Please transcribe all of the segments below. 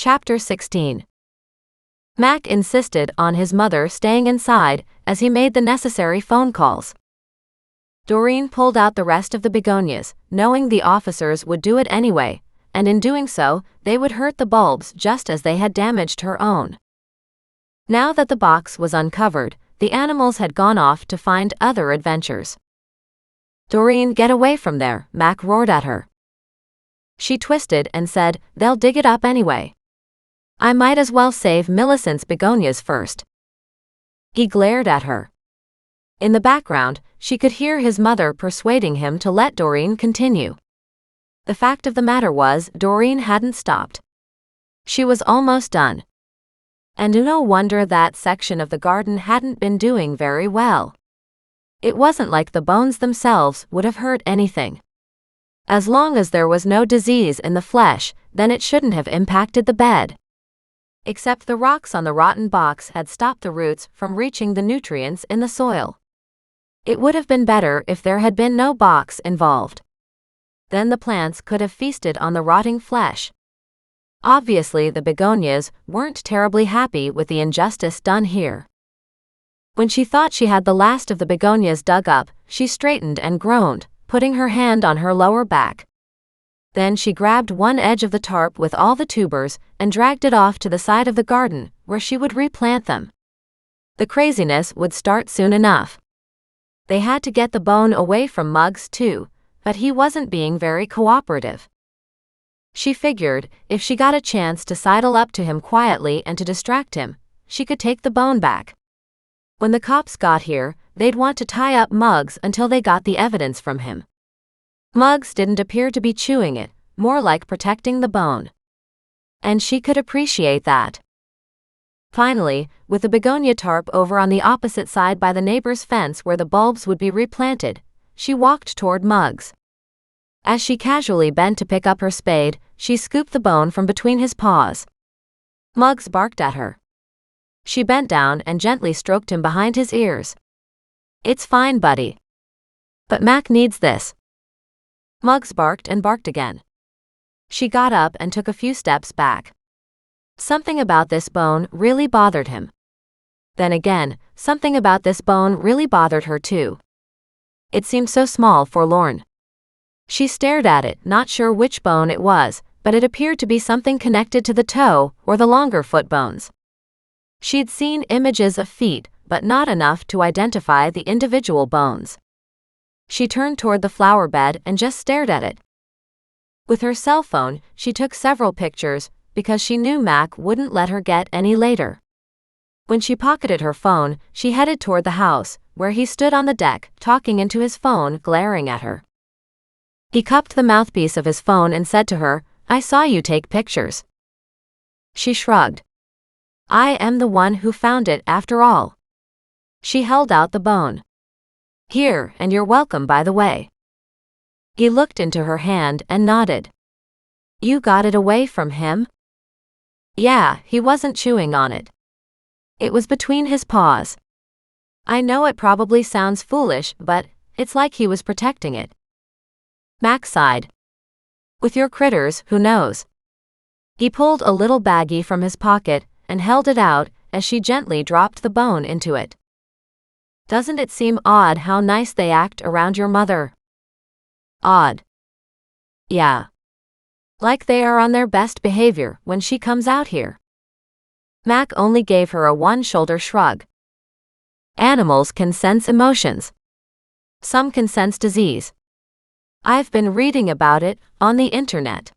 Chapter 16. Mac insisted on his mother staying inside as he made the necessary phone calls. Doreen pulled out the rest of the begonias, knowing the officers would do it anyway, and in doing so, they would hurt the bulbs just as they had damaged her own. Now that the box was uncovered, the animals had gone off to find other adventures. "Doreen, get away from there," Mac roared at her. She twisted and said, "They'll dig it up anyway. I might as well save Millicent's begonias first." He glared at her. In the background, she could hear his mother persuading him to let Doreen continue. The fact of the matter was, Doreen hadn't stopped. She was almost done. And no wonder that section of the garden hadn't been doing very well. It wasn't like the bones themselves would have hurt anything. As long as there was no disease in the flesh, then it shouldn't have impacted the bed. Except the rocks on the rotten box had stopped the roots from reaching the nutrients in the soil. It would have been better if there had been no box involved. Then the plants could have feasted on the rotting flesh. Obviously, the begonias weren't terribly happy with the injustice done here. When she thought she had the last of the begonias dug up, she straightened and groaned, putting her hand on her lower back. Then she grabbed one edge of the tarp with all the tubers and dragged it off to the side of the garden, where she would replant them. The craziness would start soon enough. They had to get the bone away from Muggs too, but he wasn't being very cooperative. She figured, if she got a chance to sidle up to him quietly and to distract him, she could take the bone back. When the cops got here, they'd want to tie up Muggs until they got the evidence from him. Muggs didn't appear to be chewing it, more like protecting the bone. And she could appreciate that. Finally, with the begonia tarp over on the opposite side by the neighbor's fence where the bulbs would be replanted, she walked toward Muggs. As she casually bent to pick up her spade, she scooped the bone from between his paws. Muggs barked at her. She bent down and gently stroked him behind his ears. "It's fine, buddy. But Mac needs this." Muggs barked and barked again. She got up and took a few steps back. Something about this bone really bothered him. Then again, something about this bone really bothered her too. It seemed so small, forlorn. She stared at it, not sure which bone it was, but it appeared to be something connected to the toe or the longer foot bones. She'd seen images of feet, but not enough to identify the individual bones. She turned toward the flower bed and just stared at it. With her cell phone, she took several pictures, because she knew Mac wouldn't let her get any later. When she pocketed her phone, she headed toward the house, where he stood on the deck, talking into his phone, glaring at her. He cupped the mouthpiece of his phone and said to her, "I saw you take pictures." She shrugged. "I am the one who found it after all." She held out the bone. "Here, and you're welcome, by the way." He looked into her hand and nodded. "You got it away from him?" "Yeah, he wasn't chewing on it. It was between his paws. I know it probably sounds foolish, but it's like he was protecting it." Mac sighed. "With your critters, who knows?" He pulled a little baggie from his pocket and held it out as she gently dropped the bone into it. "Doesn't it seem odd how nice they act around your mother?" "Odd?" "Yeah. Like they are on their best behavior when she comes out here." Mac only gave her a one-shoulder shrug. "Animals can sense emotions. Some can sense disease. I've been reading about it on the internet.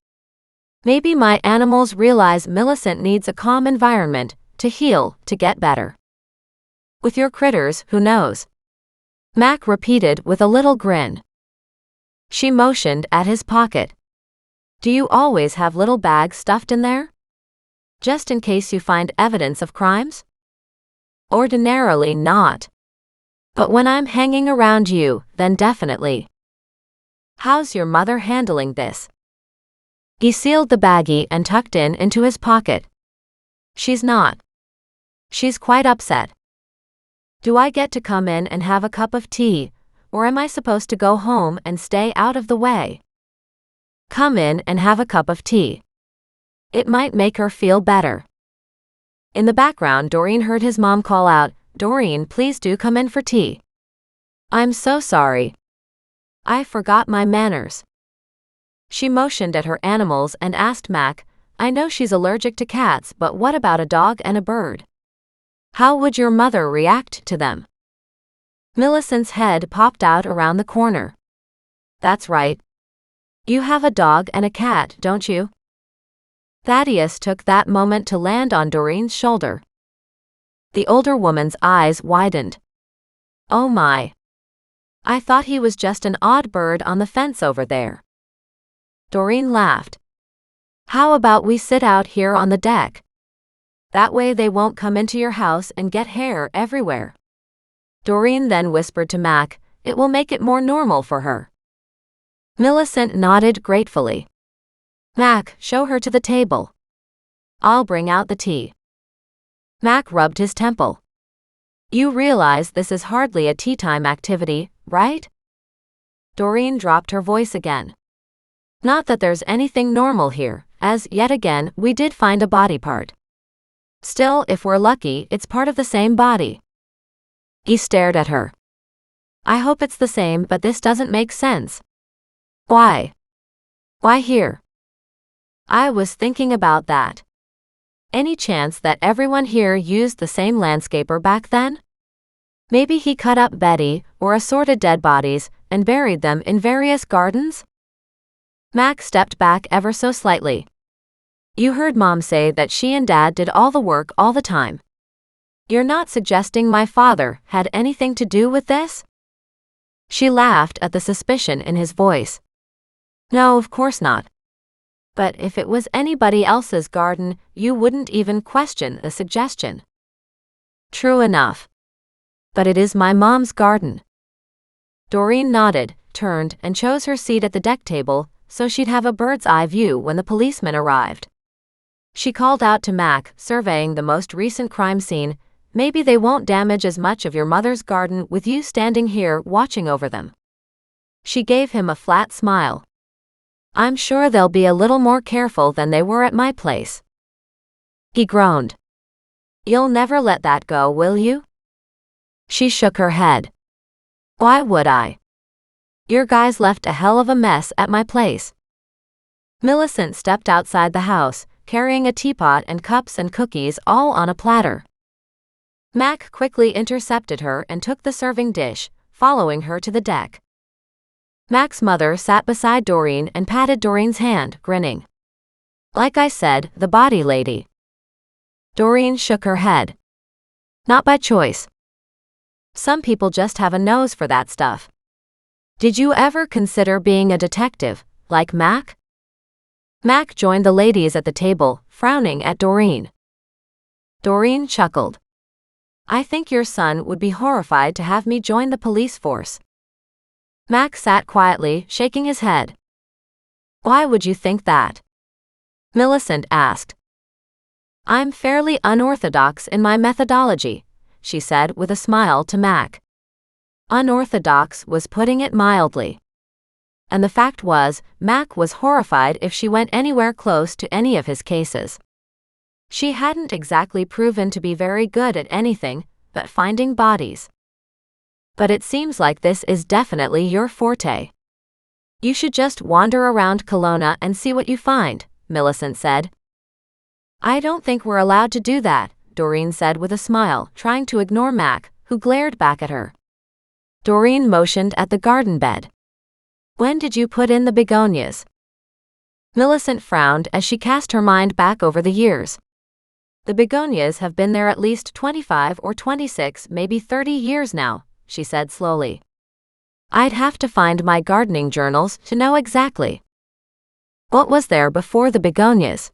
Maybe my animals realize Millicent needs a calm environment to heal, to get better." "With your critters, who knows?" Mac repeated with a little grin. She motioned at his pocket. "Do you always have little bags stuffed in there? Just in case you find evidence of crimes?" "Ordinarily not. But when I'm hanging around you, then definitely." "How's your mother handling this?" He sealed the baggie and tucked it into his pocket. "She's not. She's quite upset." "Do I get to come in and have a cup of tea, or am I supposed to go home and stay out of the way?" "Come in and have a cup of tea. It might make her feel better. In the background, Doreen heard his mom call out, "Doreen, please do come in for tea." "I'm so sorry. I forgot my manners." She motioned at her animals and asked Mac, "I know she's allergic to cats, but what about a dog and a bird? How would your mother react to them?" Millicent's head popped out around the corner. "That's right. You have a dog and a cat, don't you?" Thaddeus took that moment to land on Doreen's shoulder. The older woman's eyes widened. "Oh my. I thought he was just an odd bird on the fence over there." Doreen laughed. "How about we sit out here on the deck? That way they won't come into your house and get hair everywhere." Doreen then whispered to Mac, "It will make it more normal for her." Millicent nodded gratefully. "Mac, show her to the table. I'll bring out the tea." Mac rubbed his temple. "You realize this is hardly a tea-time activity, right?" Doreen dropped her voice again. "Not that there's anything normal here, as, yet again, we did find a body part. Still, if we're lucky, it's part of the same body." He stared at her. "I hope it's the same, but this doesn't make sense." "Why? Why here?" "I was thinking about that. Any chance that everyone here used the same landscaper back then? Maybe he cut up Betty, or assorted dead bodies, and buried them in various gardens?" Mac stepped back ever so slightly. "You heard Mom say that she and Dad did all the work all the time. You're not suggesting my father had anything to do with this?" She laughed at the suspicion in his voice. "No, of course not. But if it was anybody else's garden, you wouldn't even question the suggestion." "True enough. But it is my mom's garden." Doreen nodded, turned, and chose her seat at the deck table so she'd have a bird's-eye view when the policeman arrived. She called out to Mac, surveying the most recent crime scene, "Maybe they won't damage as much of your mother's garden with you standing here watching over them." She gave him a flat smile. "I'm sure they'll be a little more careful than they were at my place." He groaned. "You'll never let that go, will you?" She shook her head. "Why would I? Your guys left a hell of a mess at my place." Millicent stepped outside the house, carrying a teapot and cups and cookies all on a platter. Mac quickly intercepted her and took the serving dish, following her to the deck. Mac's mother sat beside Doreen and patted Doreen's hand, grinning. "Like I said, the body lady." Doreen shook her head. "Not by choice. Some people just have a nose for that stuff. Did you ever consider being a detective, like Mac?" Mac joined the ladies at the table, frowning at Doreen. Doreen chuckled. "I think your son would be horrified to have me join the police force." Mac sat quietly, shaking his head. "Why would you think that?" Millicent asked. "I'm fairly unorthodox in my methodology," she said with a smile to Mac. Unorthodox was putting it mildly. And the fact was, Mac was horrified if she went anywhere close to any of his cases. She hadn't exactly proven to be very good at anything but finding bodies. "But it seems like this is definitely your forte. You should just wander around Kelowna and see what you find," Millicent said. "I don't think we're allowed to do that," Doreen said with a smile, trying to ignore Mac, who glared back at her. Doreen motioned at the garden bed. "When did you put in the begonias?" Millicent frowned as she cast her mind back over the years. "The begonias have been there at least 25 or 26, maybe 30 years now," she said slowly. "I'd have to find my gardening journals to know exactly." "What was there before the begonias?"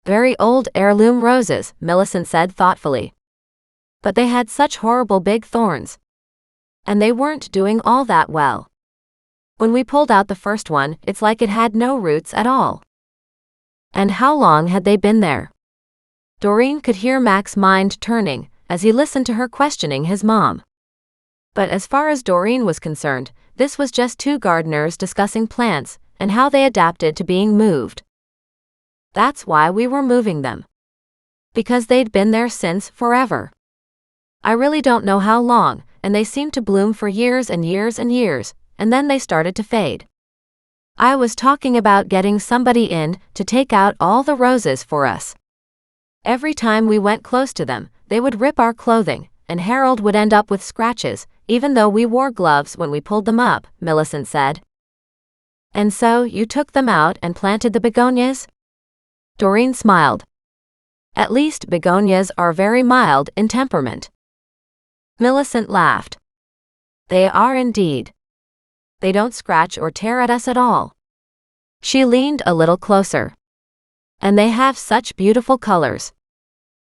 "Very old heirloom roses," Millicent said thoughtfully. "But they had such horrible big thorns. And they weren't doing all that well. When we pulled out the first one, it's like it had no roots at all." "And how long had they been there?" Doreen could hear Mac's mind turning as he listened to her questioning his mom. But as far as Doreen was concerned, this was just two gardeners discussing plants and how they adapted to being moved. That's why we were moving them. Because they'd been there since forever. I really don't know how long, and they seemed to bloom for years and years and years, and then they started to fade. I was talking about getting somebody in to take out all the roses for us. Every time we went close to them, they would rip our clothing, and Harold would end up with scratches, even though we wore gloves when we pulled them up, Millicent said. And so you took them out and planted the begonias? Doreen smiled. At least begonias are very mild in temperament. Millicent laughed. They are indeed. They don't scratch or tear at us at all. She leaned a little closer. And they have such beautiful colors.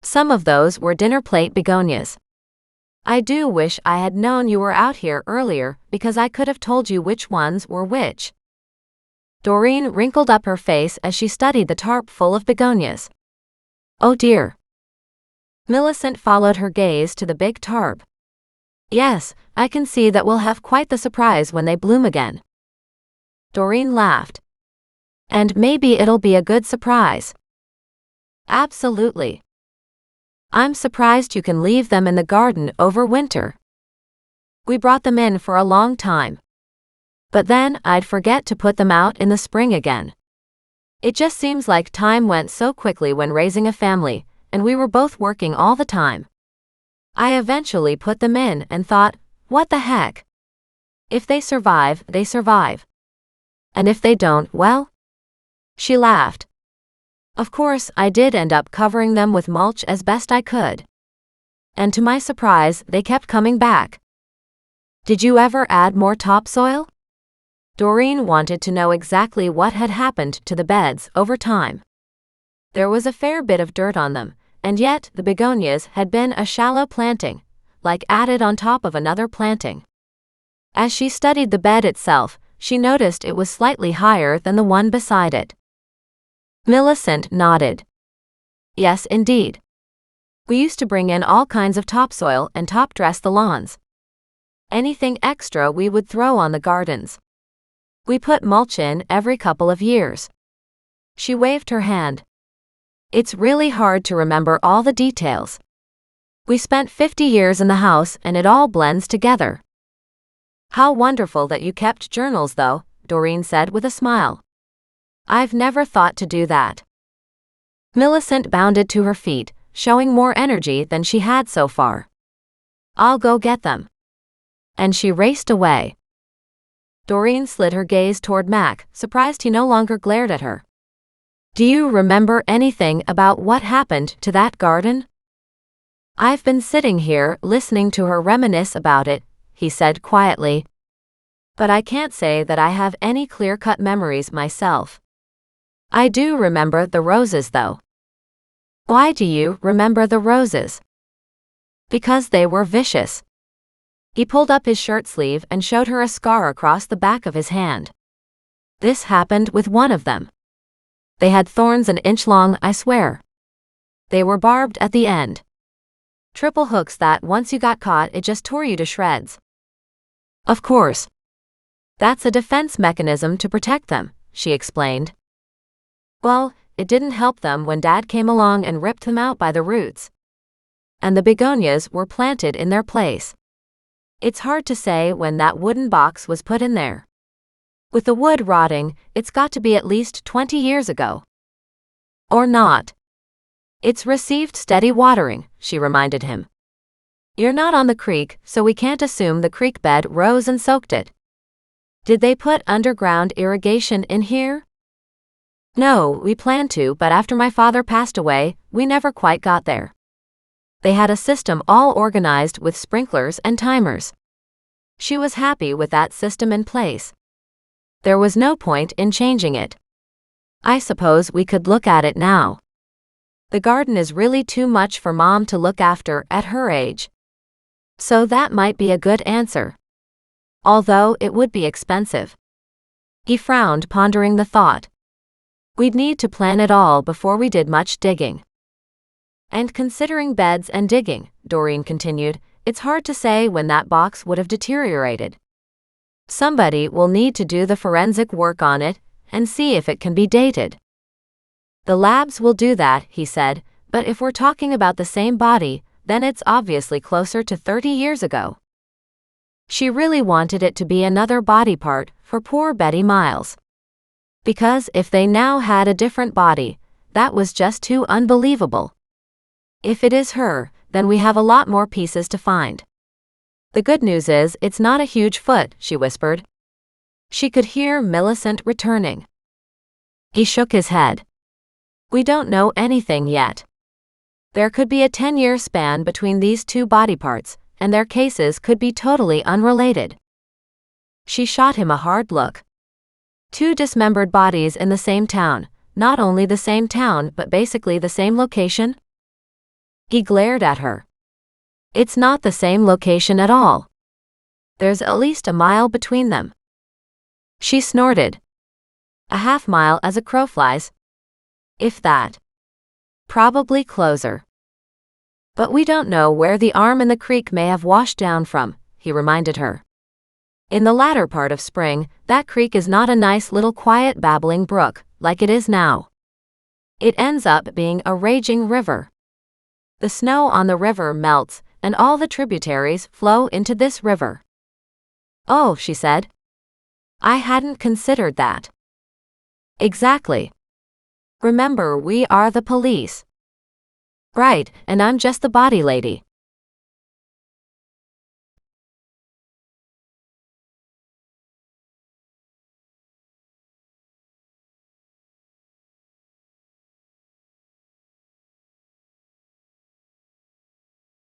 Some of those were dinner plate begonias. I do wish I had known you were out here earlier because I could have told you which ones were which. Doreen wrinkled up her face as she studied the tarp full of begonias. Oh dear. Millicent followed her gaze to the big tarp. Yes, I can see that we'll have quite the surprise when they bloom again. Doreen laughed. And maybe it'll be a good surprise. Absolutely. I'm surprised you can leave them in the garden over winter. We brought them in for a long time. But then I'd forget to put them out in the spring again. It just seems like time went so quickly when raising a family, and we were both working all the time. I eventually put them in and thought, what the heck? If they survive, they survive. And if they don't, well? She laughed. Of course, I did end up covering them with mulch as best I could. And to my surprise, they kept coming back. Did you ever add more topsoil? Doreen wanted to know exactly what had happened to the beds over time. There was a fair bit of dirt on them, and yet the begonias had been a shallow planting, like added on top of another planting. As she studied the bed itself, she noticed it was slightly higher than the one beside it. Millicent nodded. Yes, indeed. We used to bring in all kinds of topsoil and top-dress the lawns. Anything extra we would throw on the gardens. We put mulch in every couple of years. She waved her hand. It's really hard to remember all the details. We spent 50 years in the house and it all blends together. How wonderful that you kept journals though, Doreen said with a smile. I've never thought to do that. Millicent bounded to her feet, showing more energy than she had so far. I'll go get them. And she raced away. Doreen slid her gaze toward Mac, surprised he no longer glared at her. Do you remember anything about what happened to that garden? I've been sitting here listening to her reminisce about it, he said quietly. But I can't say that I have any clear-cut memories myself. I do remember the roses though. Why do you remember the roses? Because they were vicious. He pulled up his shirt sleeve and showed her a scar across the back of his hand. This happened with one of them. They had thorns an inch long, I swear. They were barbed at the end. Triple hooks that once you got caught it just tore you to shreds. Of course. That's a defense mechanism to protect them, she explained. Well, it didn't help them when Dad came along and ripped them out by the roots. And the begonias were planted in their place. It's hard to say when that wooden box was put in there. With the wood rotting, it's got to be at least 20 years ago. Or not. It's received steady watering, she reminded him. You're not on the creek, so we can't assume the creek bed rose and soaked it. Did they put underground irrigation in here? No, we planned to, but after my father passed away, we never quite got there. They had a system all organized with sprinklers and timers. She was happy with that system in place. There was no point in changing it. I suppose we could look at it now. The garden is really too much for Mom to look after at her age. So that might be a good answer. Although it would be expensive. He frowned, pondering the thought. We'd need to plan it all before we did much digging. And considering beds and digging, Doreen continued, it's hard to say when that box would have deteriorated. Somebody will need to do the forensic work on it and see if it can be dated. The labs will do that, he said, but if we're talking about the same body, then it's obviously closer to 30 years ago. She really wanted it to be another body part for poor Betty Miles. Because if they now had a different body, that was just too unbelievable. If it is her, then we have a lot more pieces to find. The good news is it's not a huge foot, she whispered. She could hear Millicent returning. He shook his head. We don't know anything yet. There could be a 10-year span between these two body parts, and their cases could be totally unrelated. She shot him a hard look. Two dismembered bodies in the same town, not only the same town but basically the same location? He glared at her. It's not the same location at all. There's at least a mile between them. She snorted. A half mile as a crow flies. If that. Probably closer. But we don't know where the arm in the creek may have washed down from, he reminded her. In the latter part of spring, that creek is not a nice little quiet babbling brook, like it is now. It ends up being a raging river. The snow on the river melts, and all the tributaries flow into this river. Oh, she said. I hadn't considered that. Exactly. Remember, we are the police. Right, and I'm just the body lady.